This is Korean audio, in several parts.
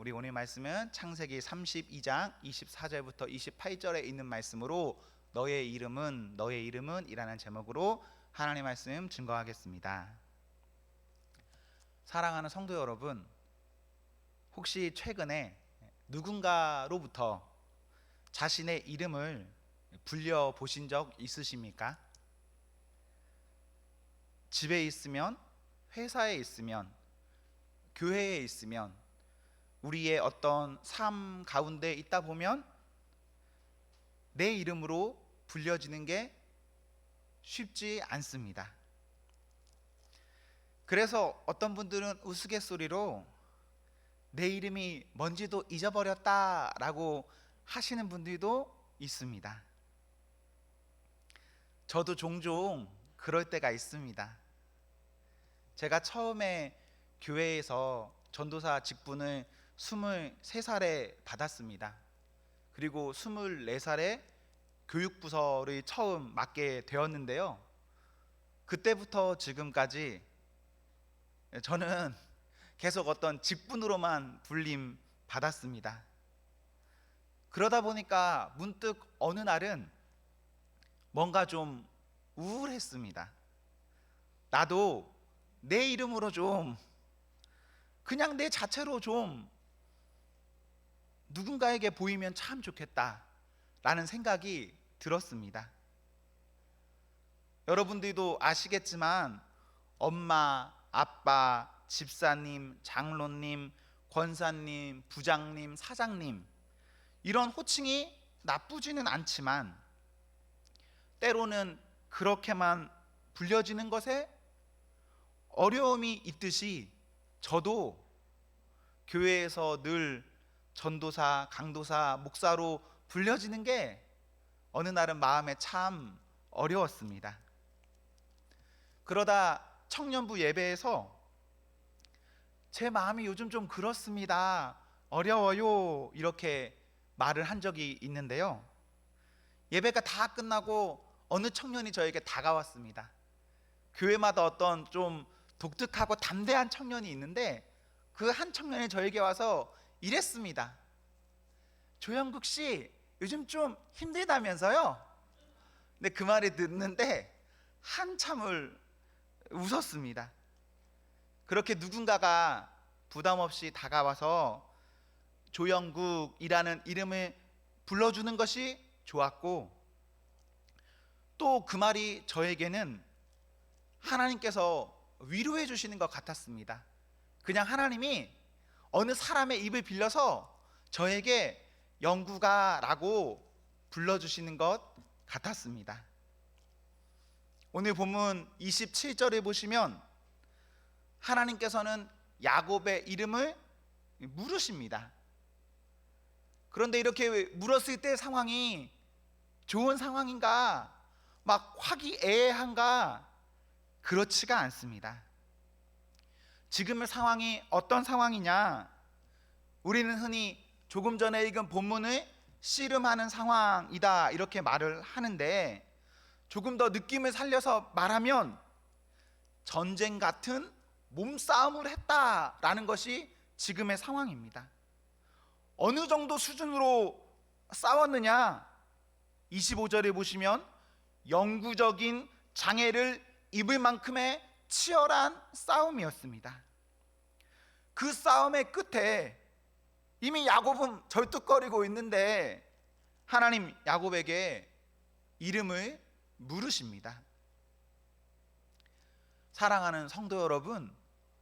우리 오늘 말씀은 창세기 32장 24절부터 28절에 있는 말씀으로 너의 이름은 이라는 제목으로 하나님의 말씀 증거하겠습니다. 사랑하는 성도 여러분, 혹시 최근에 누군가로부터 자신의 이름을 불려보신 적 있으십니까? 집에 있으면, 회사에 있으면, 교회에 있으면, 우리의 어떤 삶 가운데 있다 보면 내 이름으로 불려지는 게 쉽지 않습니다. 그래서 어떤 분들은 우스갯소리로 내 이름이 뭔지도 잊어버렸다라고 하시는 분들도 있습니다. 저도 종종 그럴 때가 있습니다. 제가 처음에 교회에서 전도사 직분을 23살에 받았습니다. 그리고 24살에 교육부서를 처음 맡게 되었는데요. 그때부터 지금까지 저는 계속 어떤 직분으로만 불림 받았습니다. 그러다 보니까 문득 어느 날은 뭔가 좀 우울했습니다. 나도 내 이름으로 좀, 그냥 내 자체로 좀 누군가에게 보이면 참 좋겠다 라는 생각이 들었습니다. 여러분들도 아시겠지만 엄마, 아빠, 집사님, 장로님, 권사님, 부장님, 사장님, 이런 호칭이 나쁘지는 않지만 때로는 그렇게만 불려지는 것에 어려움이 있듯이 저도 교회에서 늘 전도사, 강도사, 목사로 불려지는 게 어느 날은 마음에 참 어려웠습니다. 그러다 청년부 예배에서 제 마음이 요즘 좀 그렇습니다, 어려워요, 이렇게 말을 한 적이 있는데요. 예배가 다 끝나고 어느 청년이 저에게 다가왔습니다. 교회마다 어떤 좀 독특하고 담대한 청년이 있는데 그 한 청년이 저에게 와서 이랬습니다. 조영국 씨, 요즘 좀 힘들다면서요? 근데 그 말을 듣는데 한참을 웃었습니다. 그렇게 누군가가 부담 없이 다가와서 조영국이라는 이름을 불러주는 것이 좋았고, 또 그 말이 저에게는 하나님께서 위로해 주시는 것 같았습니다. 그냥 하나님이 어느 사람의 입을 빌려서 저에게 영구가 라고 불러주시는 것 같았습니다. 오늘 본문 27절에 보시면 하나님께서는 야곱의 이름을 물으십니다. 그런데 이렇게 물었을 때 상황이 좋은 상황인가, 막 화기애애한가, 그렇지가 않습니다. 지금의 상황이 어떤 상황이냐? 우리는 흔히 조금 전에 읽은 본문을 씨름하는 상황이다 이렇게 말을 하는데, 조금 더 느낌을 살려서 말하면 전쟁 같은 몸싸움을 했다라는 것이 지금의 상황입니다. 어느 정도 수준으로 싸웠느냐? 25절에 보시면 영구적인 장애를 입을 만큼의 치열한 싸움이었습니다. 그 싸움의 끝에 이미 야곱은 절뚝거리고 있는데 하나님 야곱에게 이름을 물으십니다. 사랑하는 성도 여러분,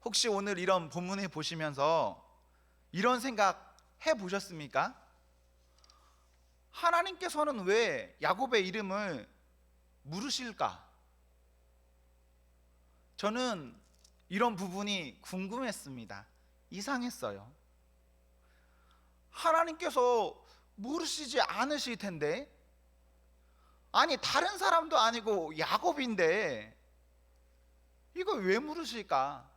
혹시 오늘 이런 본문을 보시면서 이런 생각 해보셨습니까? 하나님께서는 왜 야곱의 이름을 물으실까? 저는 이런 부분이 궁금했습니다. 이상했어요. 하나님께서 모르시지 않으실 텐데, 아니 다른 사람도 아니고 야곱인데 이걸 왜 물으실까?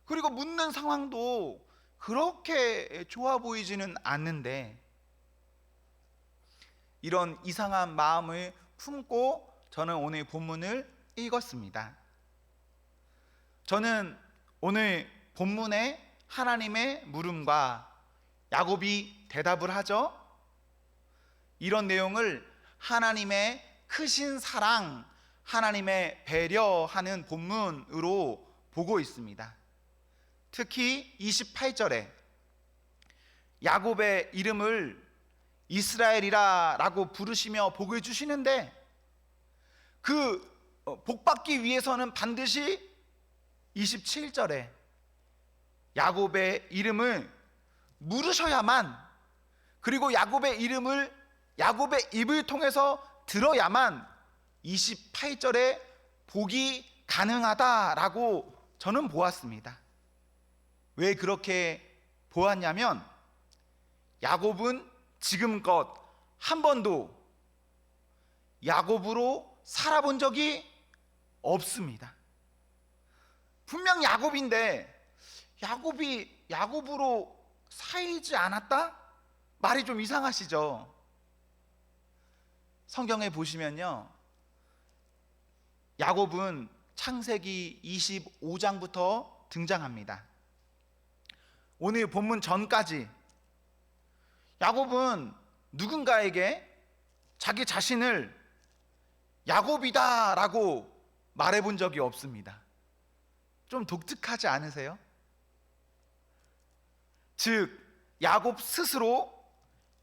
그리고 묻는 상황도 그렇게 좋아 보이지는 않는데, 이런 이상한 마음을 품고 저는 오늘 본문을 읽었습니다. 저는 오늘 본문의 하나님의 물음과 야곱이 대답을 하죠. 이런 내용을 하나님의 크신 사랑, 하나님의 배려하는 본문으로 보고 있습니다. 특히 28절에 야곱의 이름을 이스라엘이라 라고 부르시며 복을 주시는데, 그 복받기 위해서는 반드시 27절에 야곱의 이름을 물으셔야만, 그리고 야곱의 이름을 야곱의 입을 통해서 들어야만 28절에 복이 가능하다라고 저는 보았습니다. 왜 그렇게 보았냐면, 야곱은 지금껏 한 번도 야곱으로 살아본 적이 없습니다. 분명 야곱인데 야곱이 야곱으로 살지 않았다? 말이 좀 이상하시죠? 성경에 보시면요, 야곱은 창세기 25장부터 등장합니다. 오늘 본문 전까지 야곱은 누군가에게 자기 자신을 야곱이다 라고 말해본 적이 없습니다. 좀 독특하지 않으세요? 즉 야곱 스스로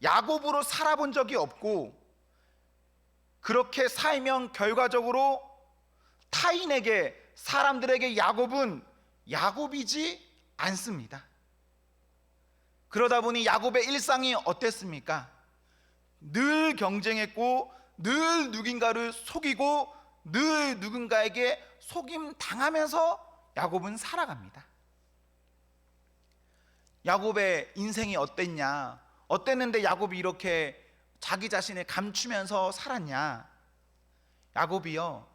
야곱으로 살아본 적이 없고, 그렇게 살면 결과적으로 타인에게, 사람들에게 야곱은 야곱이지 않습니다. 그러다 보니 야곱의 일상이 어땠습니까? 늘 경쟁했고, 늘 누군가를 속이고, 늘 누군가에게 속임 당하면서 야곱은 살아갑니다. 야곱의 인생이 어땠는데 야곱이 이렇게 자기 자신을 감추면서 살았냐? 야곱이요,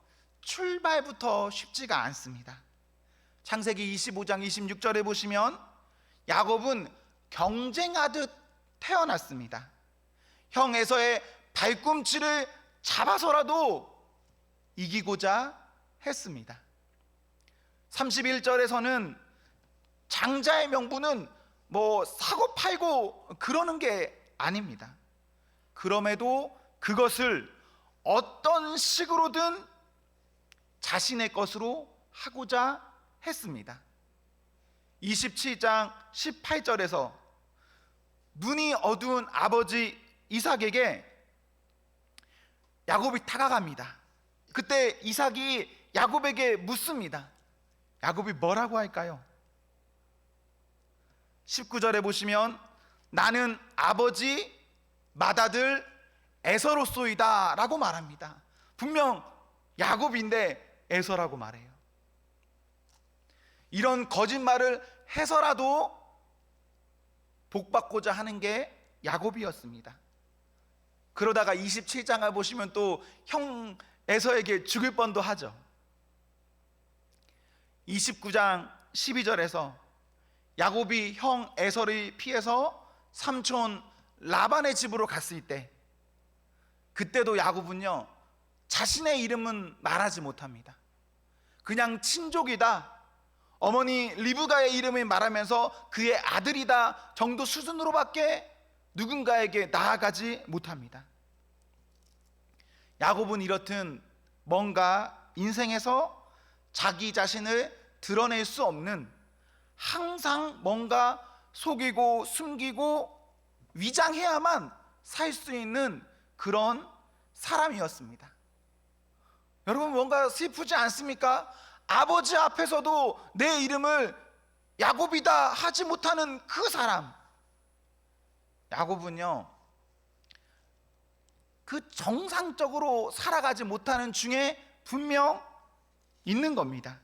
출발부터 쉽지가 않습니다. 창세기 25장 26절에 보시면 야곱은 경쟁하듯 태어났습니다. 형 에서의 발꿈치를 잡아서라도 이기고자 했습니다. 31절에서는 장자의 명분은 사고 팔고 그러는 게 아닙니다. 그럼에도 그것을 어떤 식으로든 자신의 것으로 하고자 했습니다. 27장 18절에서 눈이 어두운 아버지 이삭에게 야곱이 다가갑니다. 그때 이삭이 야곱에게 묻습니다. 야곱이 뭐라고 할까요? 19절에 보시면 나는 아버지 맏아들 에서로소이다 라고 말합니다. 분명 야곱인데 에서라고 말해요. 이런 거짓말을 해서라도 복받고자 하는 게 야곱이었습니다. 그러다가 27장을 보시면 또 형 에서에게 죽을 뻔도 하죠. 29장 12절에서 야곱이 형 에서를 피해서 삼촌 라반의 집으로 갔을 때, 그때도 야곱은요 자신의 이름은 말하지 못합니다. 그냥 친족이다, 어머니 리브가의 이름을 말하면서 그의 아들이다 정도 수준으로밖에 누군가에게 나아가지 못합니다. 야곱은 이렇듯 뭔가 인생에서 자기 자신을 드러낼 수 없는, 항상 뭔가 속이고 숨기고 위장해야만 살 수 있는 그런 사람이었습니다. 여러분, 뭔가 슬프지 않습니까? 아버지 앞에서도 내 이름을 야곱이다 하지 못하는 그 사람. 야곱은요 그 정상적으로 살아가지 못하는 중에 분명 있는 겁니다.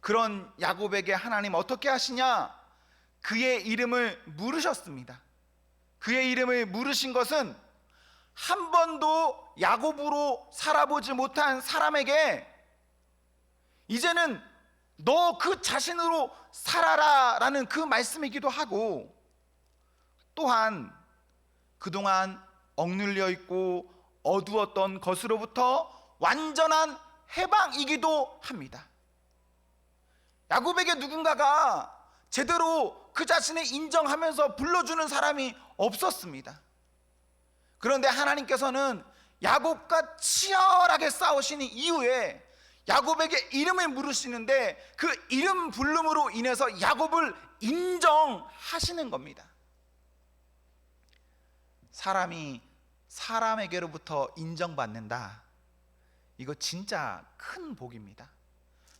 그런 야곱에게 하나님 어떻게 하시냐? 그의 이름을 물으셨습니다. 그의 이름을 물으신 것은 한 번도 야곱으로 살아보지 못한 사람에게 이제는 너 그 자신으로 살아라 라는 그 말씀이기도 하고, 또한 그동안 억눌려 있고 어두웠던 것으로부터 완전한 해방이기도 합니다. 야곱에게 누군가가 제대로 그 자신을 인정하면서 불러주는 사람이 없었습니다. 그런데 하나님께서는 야곱과 치열하게 싸우시는 이후에 야곱에게 이름을 물으시는데 그 이름 부름으로 인해서 야곱을 인정하시는 겁니다. 사람이 사람에게로부터 인정받는다, 이거 진짜 큰 복입니다.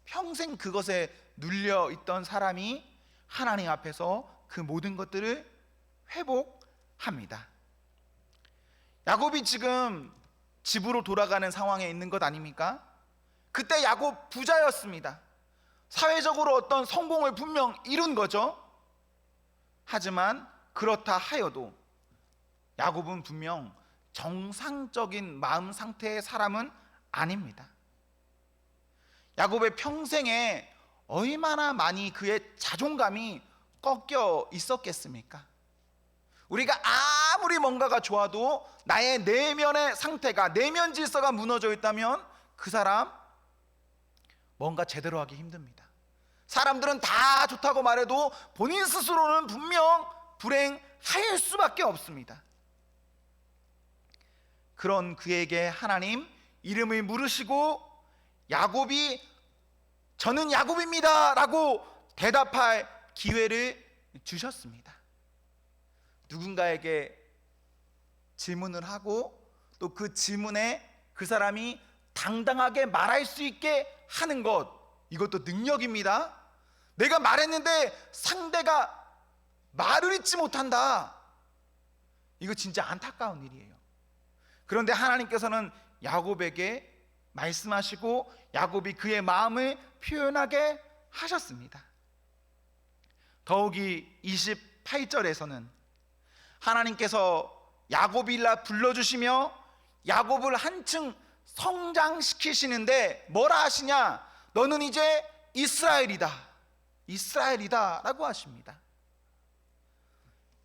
평생 그것에 눌려 있던 사람이 하나님 앞에서 그 모든 것들을 회복합니다. 야곱이 지금 집으로 돌아가는 상황에 있는 것 아닙니까? 그때 야곱 부자였습니다. 사회적으로 어떤 성공을 분명 이룬 거죠. 하지만 그렇다 하여도 야곱은 분명 정상적인 마음 상태의 사람은 아닙니다. 야곱의 평생에 얼마나 많이 그의 자존감이 꺾여 있었겠습니까? 우리가 아무리 뭔가가 좋아도 나의 내면의 상태가, 내면 질서가 무너져 있다면 그 사람 뭔가 제대로 하기 힘듭니다. 사람들은 다 좋다고 말해도 본인 스스로는 분명 불행할 수밖에 없습니다. 그런 그에게 하나님 이름을 물으시고 야곱이 저는 야곱입니다 라고 대답할 기회를 주셨습니다. 누군가에게 질문을 하고 또 그 질문에 그 사람이 당당하게 말할 수 있게 하는 것, 이것도 능력입니다. 내가 말했는데 상대가 말을 잊지 못한다, 이거 진짜 안타까운 일이에요. 그런데 하나님께서는 야곱에게 말씀하시고 야곱이 그의 마음을 표현하게 하셨습니다. 더욱이 28절에서는 하나님께서 야곱이라 불러주시며 야곱을 한층 성장시키시는데 뭐라 하시냐? 너는 이제 이스라엘이다, 이스라엘이다 라고 하십니다.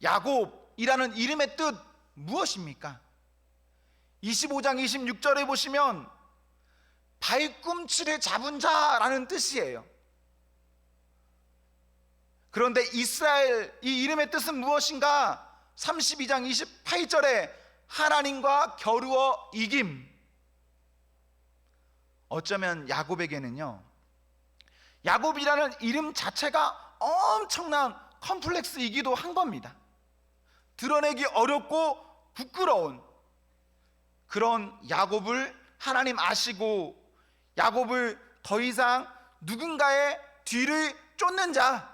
야곱이라는 이름의 뜻 무엇입니까? 25장 26절에 보시면 발꿈치를 잡은 자라는 뜻이에요. 그런데 이스라엘, 이 이름의 뜻은 무엇인가? 32장 28절에 하나님과 겨루어 이김. 어쩌면 야곱에게는요, 야곱이라는 이름 자체가 엄청난 컴플렉스이기도 한 겁니다. 드러내기 어렵고 부끄러운 그런 야곱을 하나님 아시고 야곱을 더 이상 누군가의 뒤를 쫓는 자,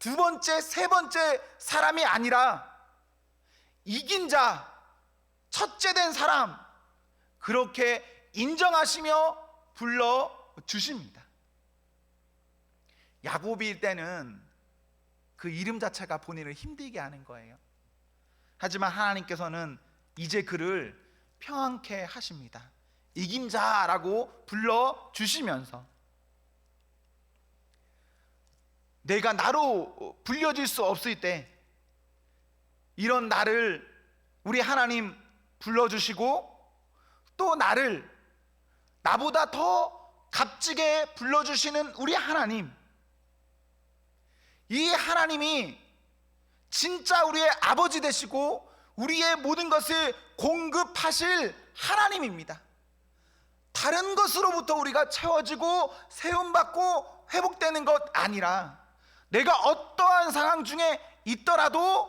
두 번째, 세 번째 사람이 아니라 이긴 자, 첫째 된 사람, 그렇게 인정하시며 불러주십니다. 야곱일 때는 그 이름 자체가 본인을 힘들게 하는 거예요. 하지만 하나님께서는 이제 그를 평안케 하십니다. 이긴 자라고 불러주시면서 내가 나로 불려질 수 없을 때 이런 나를 우리 하나님 불러주시고 또 나를 나보다 더 값지게 불러주시는 우리 하나님, 이 하나님이 진짜 우리의 아버지 되시고 우리의 모든 것을 공급하실 하나님입니다. 다른 것으로부터 우리가 채워지고 세움받고 회복되는 것 아니라 내가 어떠한 상황 중에 있더라도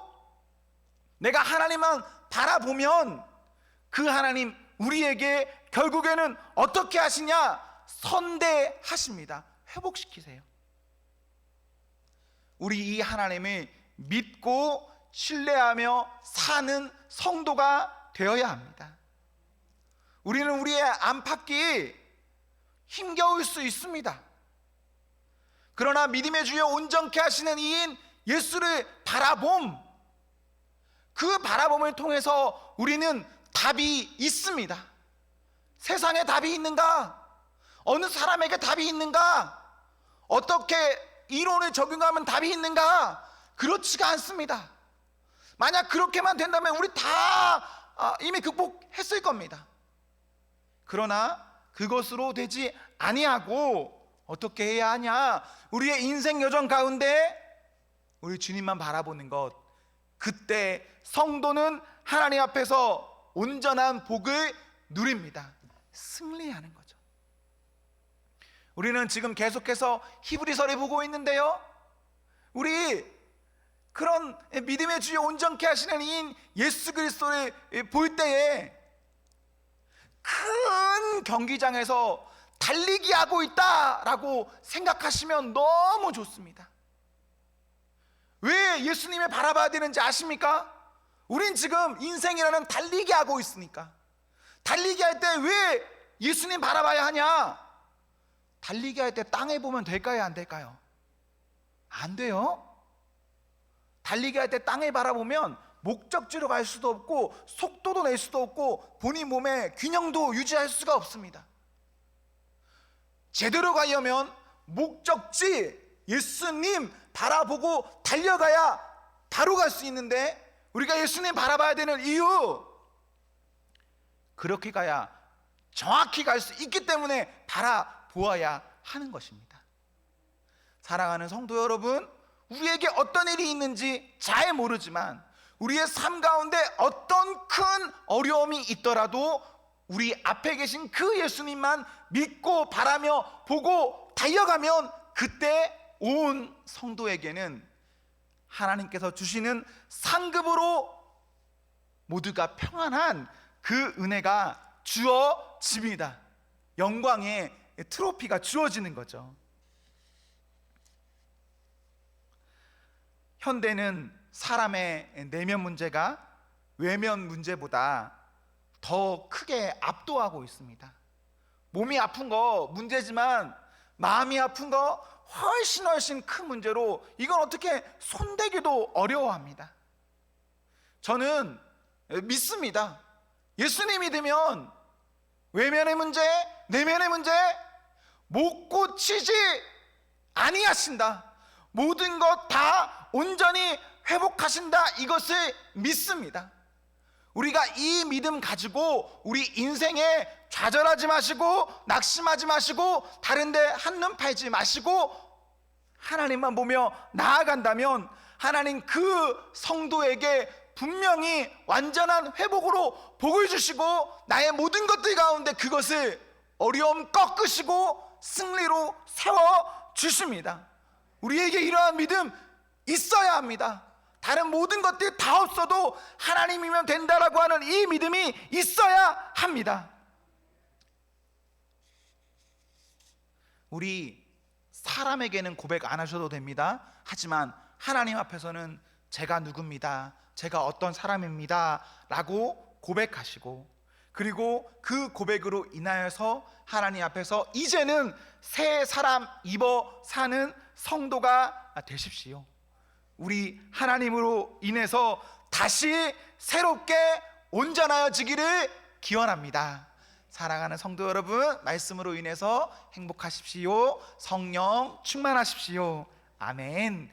내가 하나님만 바라보면 그 하나님 우리에게 결국에는 어떻게 하시냐? 선대하십니다. 회복시키세요. 우리 이 하나님을 믿고 신뢰하며 사는 성도가 되어야 합니다. 우리는 우리의 안팎이 힘겨울 수 있습니다. 그러나 믿음의 주여 온전케 하시는 이인 예수를 바라봄, 그 바라봄을 통해서 우리는 답이 있습니다. 세상에 답이 있는가? 어느 사람에게 답이 있는가? 어떻게 이론을 적용하면 답이 있는가? 그렇지가 않습니다. 만약 그렇게만 된다면 우리 다 이미 극복했을 겁니다. 그러나 그것으로 되지 아니하고 어떻게 해야 하냐? 우리의 인생 여정 가운데 우리 주님만 바라보는 것, 그때 성도는 하나님 앞에서 온전한 복을 누립니다. 승리하는 거죠. 우리는 지금 계속해서 히브리서를 보고 있는데요, 우리 그런 믿음의 주여 온전케 하시는 이 예수 그리스도를 볼 때에 큰 경기장에서 달리기 하고 있다라고 생각하시면 너무 좋습니다. 왜 예수님을 바라봐야 되는지 아십니까? 우린 지금 인생이라는 달리기 하고 있으니까. 달리기 할 때 왜 예수님 바라봐야 하냐? 달리기 할 때 땅에 보면 될까요, 안 될까요? 안 돼요. 달리기 할 때 땅에 바라보면 목적지로 갈 수도 없고 속도도 낼 수도 없고 본인 몸의 균형도 유지할 수가 없습니다. 제대로 가려면 목적지 예수님 바라보고 달려가야 바로 갈 수 있는데, 우리가 예수님 바라봐야 되는 이유, 그렇게 가야 정확히 갈 수 있기 때문에 바라보아야 하는 것입니다. 사랑하는 성도 여러분, 우리에게 어떤 일이 있는지 잘 모르지만 우리의 삶 가운데 어떤 큰 어려움이 있더라도 우리 앞에 계신 그 예수님만 믿고 바라며 보고 달려가면, 그때 온 성도에게는 하나님께서 주시는 상급으로 모두가 평안한 그 은혜가 주어집니다. 영광의 트로피가 주어지는 거죠. 현대는 사람의 내면 문제가 외면 문제보다 더 크게 압도하고 있습니다. 몸이 아픈 거 문제지만 마음이 아픈 거 훨씬 큰 문제로, 이건 어떻게 손대기도 어려워합니다. 저는 믿습니다. 예수님 믿으면 외면의 문제, 내면의 문제 못 고치지 아니하신다. 모든 것 다 온전히 회복하신다. 이것을 믿습니다. 우리가 이 믿음 가지고 우리 인생에 좌절하지 마시고 낙심하지 마시고 다른데 한눈 팔지 마시고 하나님만 보며 나아간다면, 하나님 그 성도에게 분명히 완전한 회복으로 복을 주시고 나의 모든 것들 가운데 그것을 어려움 꺾으시고 승리로 세워주십니다. 우리에게 이러한 믿음 있어야 합니다. 다른 모든 것들이 다 없어도 하나님이면 된다라고 하는 이 믿음이 있어야 합니다. 우리 사람에게는 고백 안 하셔도 됩니다. 하지만 하나님 앞에서는 제가 누굽니다, 제가 어떤 사람입니다 라고 고백하시고, 그리고 그 고백으로 인하여서 하나님 앞에서 이제는 새 사람 입어 사는 성도가 되십시오. 우리 하나님으로 인해서 다시 새롭게 온전하여지기를 기원합니다. 사랑하는 성도 여러분, 말씀으로 인해서 행복하십시오. 성령 충만하십시오. 아멘.